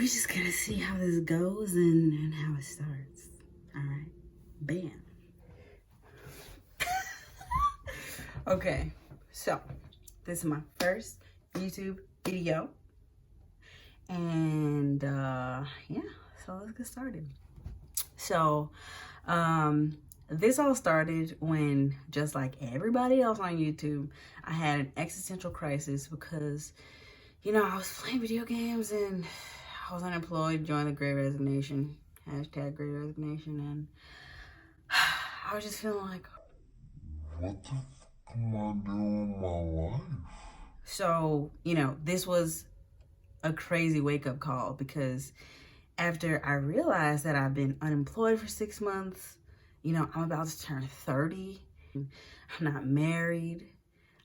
we're just gonna see how this goes and how it starts. All right, bam. Okay, so this is my first YouTube video, and yeah, so let's get started. So this all started when, just like everybody else on YouTube, I had an existential crisis because, you know, I was playing video games and I was unemployed, joined the Great Resignation, hashtag Great Resignation, and I was just feeling like, what the fuck am I doing with my life? So, you know, this was a crazy wake-up call because after I realized that I've been unemployed for 6 months, you know, I'm about to turn 30, I'm not married,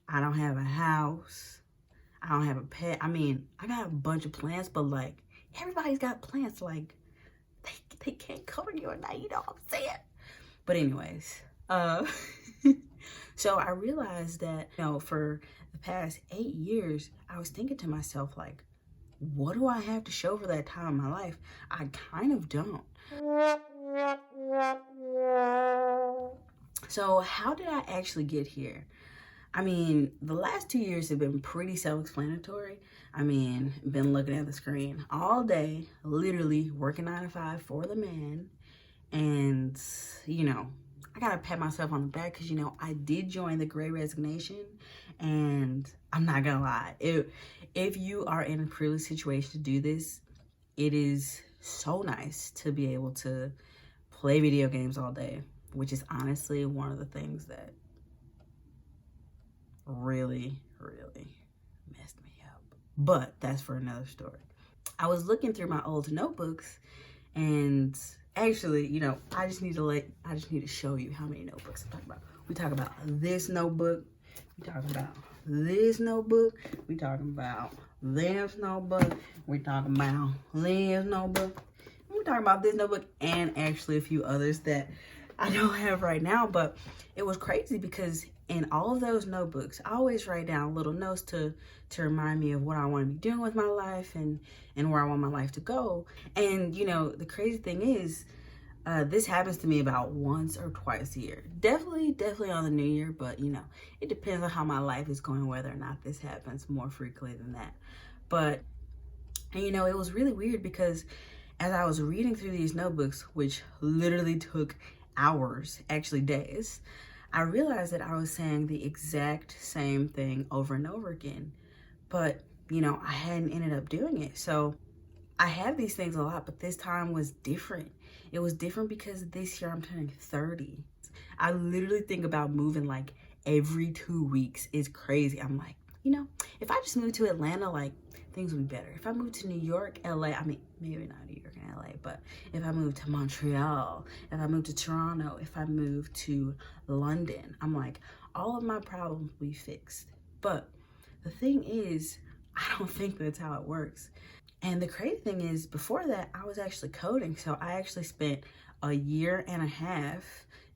I don't have a house, I don't have a pet. I mean, I got a bunch of plants, but like, everybody's got plants, like, they can't cover you at night, you know what I'm saying? But anyways, so I realized that, you know, for the past 8 years, I was thinking to myself, like, what do I have to show for that time in my life? I kind of don't. So how did I actually get here? I mean, the last 2 years have been pretty self-explanatory. I mean, been looking at the screen all day, literally working 9 to 5 for the man. And, you know, I gotta pat myself on the back because, you know, I did join the Great Resignation, and I'm not gonna lie. If you are in a privileged situation to do this, it is so nice to be able to play video games all day, which is honestly one of the things that really, really messed me up. But that's for another story. I was looking through my old notebooks, and actually, you know, I just need to show you how many notebooks I'm talking about. We talk about this notebook, we talking about this notebook, we talking about this notebook, we talking about this notebook, we talking about this notebook, and actually a few others that I don't have right now. But it was crazy because in all of those notebooks, I always write down little notes to remind me of what I want to be doing with my life and where I want my life to go. And, you know, the crazy thing is, this happens to me about once or twice a year. Definitely on the new year, but, you know, it depends on how my life is going, whether or not this happens more frequently than that. But, and, you know, it was really weird because as I was reading through these notebooks, which literally took hours, actually days, I realized that I was saying the exact same thing over and over again, but, you know, I hadn't ended up doing it. So I have these things a lot, but this time was different. It was different because this year I'm turning 30. I literally think about moving like every 2 weeks. It's crazy. I'm like, you know, if I just moved to Atlanta, like, things would be better. If I moved to New York, LA, I mean, maybe not New York and LA, but if I moved to Montreal, if I moved to Toronto, if I moved to London, I'm like, all of my problems will be fixed. But the thing is, I don't think that's how it works. And the crazy thing is, before that, I was actually coding. So I actually spent a year and a half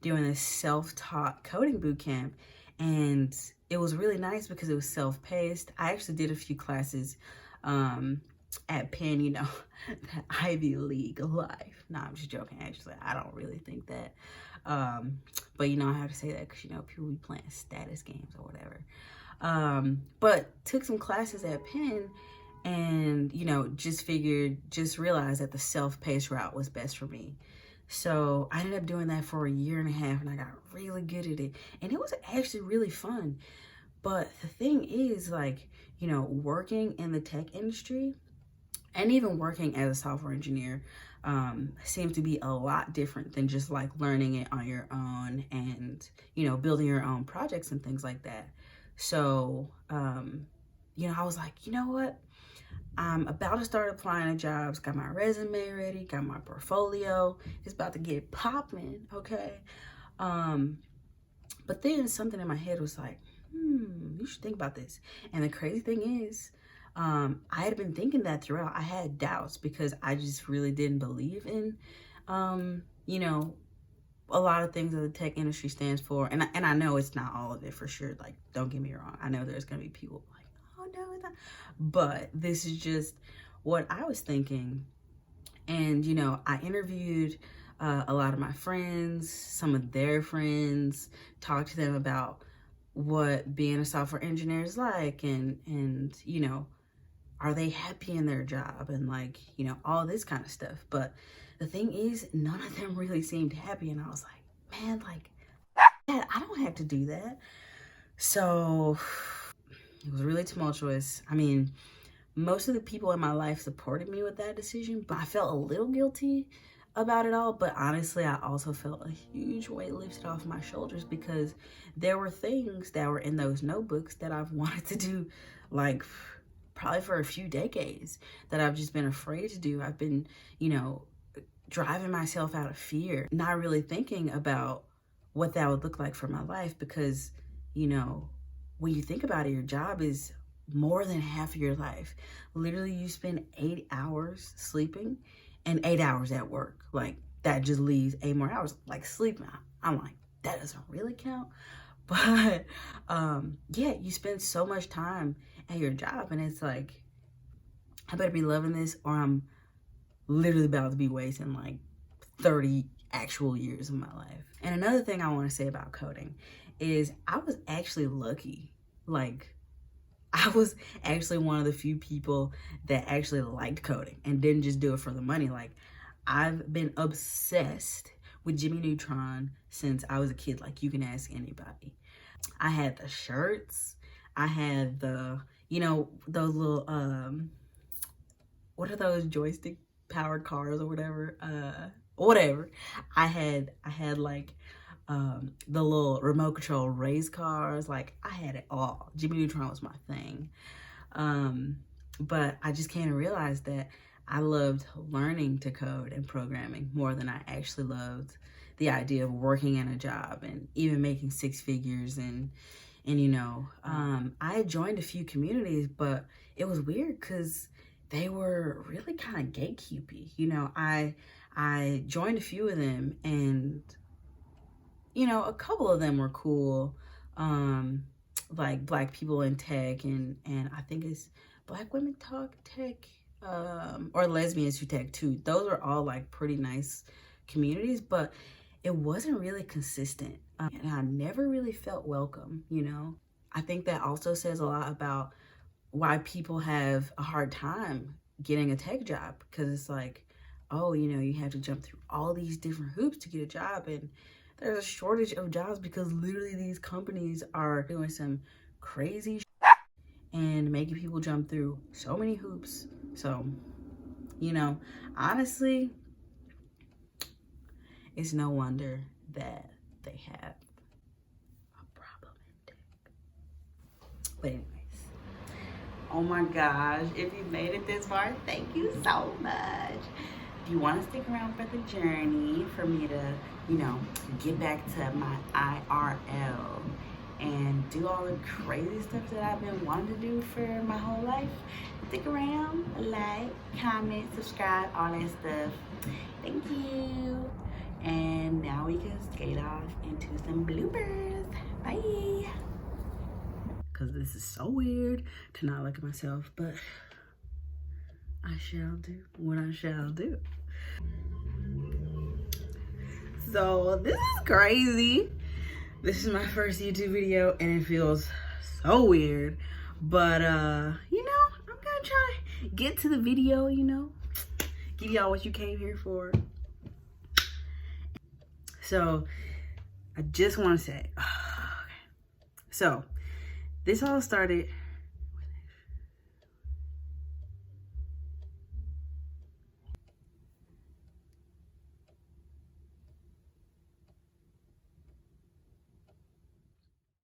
doing this self-taught coding bootcamp. And it was really nice because it was self-paced. I actually did a few classes at Penn, you know, that Ivy League life. No, I'm just joking, actually. I don't really think that. But, you know, I have to say that because, you know, people be playing status games or whatever. But took some classes at Penn and, you know, just realized that the self-paced route was best for me. So I ended up doing that for a year and a half, and I got really good at it. And it was actually really fun. But the thing is, like, you know, working in the tech industry and even working as a software engineer seems to be a lot different than just like learning it on your own and, you know, building your own projects and things like that. So, you know, I was like, you know what? I'm about to start applying to jobs, got my resume ready, got my portfolio. It's about to get popping, okay? But then something in my head was like, you should think about this. And the crazy thing is, I had been thinking that throughout. I had doubts because I just really didn't believe in, you know, a lot of things that the tech industry stands for. And I know it's not all of it for sure. Like, don't get me wrong. I know there's going to be people like, oh, no, it's not. But this is just what I was thinking. And, you know, I interviewed a lot of my friends, some of their friends, talked to them about what being a software engineer is like, and you know, are they happy in their job, and like, you know, all this kind of stuff. But the thing is, none of them really seemed happy, and I was like, man, like, Dad, I don't have to do that. So it was really tumultuous. I mean, most of the people in my life supported me with that decision, but I felt a little guilty about it all. But honestly, I also felt a huge weight lifted off my shoulders, because there were things that were in those notebooks that I've wanted to do, like, probably for a few decades, that I've just been afraid to do. I've been, you know, driving myself out of fear, not really thinking about what that would look like for my life, because, you know, when you think about it, your job is more than half of your life. Literally, you spend 8 hours sleeping and 8 hours at work. Like, that just leaves 8 more hours, like, sleeping. I'm like, that doesn't really count. But yeah, you spend so much time at your job, and it's like, I better be loving this, or I'm literally about to be wasting like 30 actual years of my life. And another thing I want to say about coding is I was actually lucky. Like, I was actually one of the few people that actually liked coding and didn't just do it for the money. Like, I've been obsessed with Jimmy Neutron since I was a kid. Like, you can ask anybody. I had the shirts. I had the, you know, those little, what are those, joystick powered cars or whatever? Whatever. I had like, the little remote control race cars. Like, I had it all. Jimmy Neutron was my thing. But I just came to realize that I loved learning to code and programming more than I actually loved the idea of working in a job and even making 6 figures. And you know, I had joined a few communities, but it was weird because they were really kind of gatekeepy. You know, I joined a few of them, and you know, a couple of them were cool, like Black people in tech, and I think it's Black women talk tech, or lesbians who tech too. Those are all like pretty nice communities, but it wasn't really consistent, and I never really felt welcome. You know, I think that also says a lot about why people have a hard time getting a tech job, because it's like, oh, you know, you have to jump through all these different hoops to get a job, and there's a shortage of jobs because literally these companies are doing some crazy and making people jump through so many hoops. So, you know, honestly, it's no wonder that they have a problem in tech. But anyways, oh my gosh, if you made it this far, thank you so much. If you want to stick around for the journey, for me to, you know, get back to my IRL and do all the crazy stuff that I've been wanting to do for my whole life, stick around, like, comment, subscribe, all that stuff. Thank you. And now we can skate off into some bloopers. Bye. Because this is so weird to not look at myself, but I shall do what I shall do. So this is crazy. This is my first YouTube video and it feels so weird. But you know, I'm gonna try to get to the video, you know, give y'all what you came here for. So I just want to say, so this all started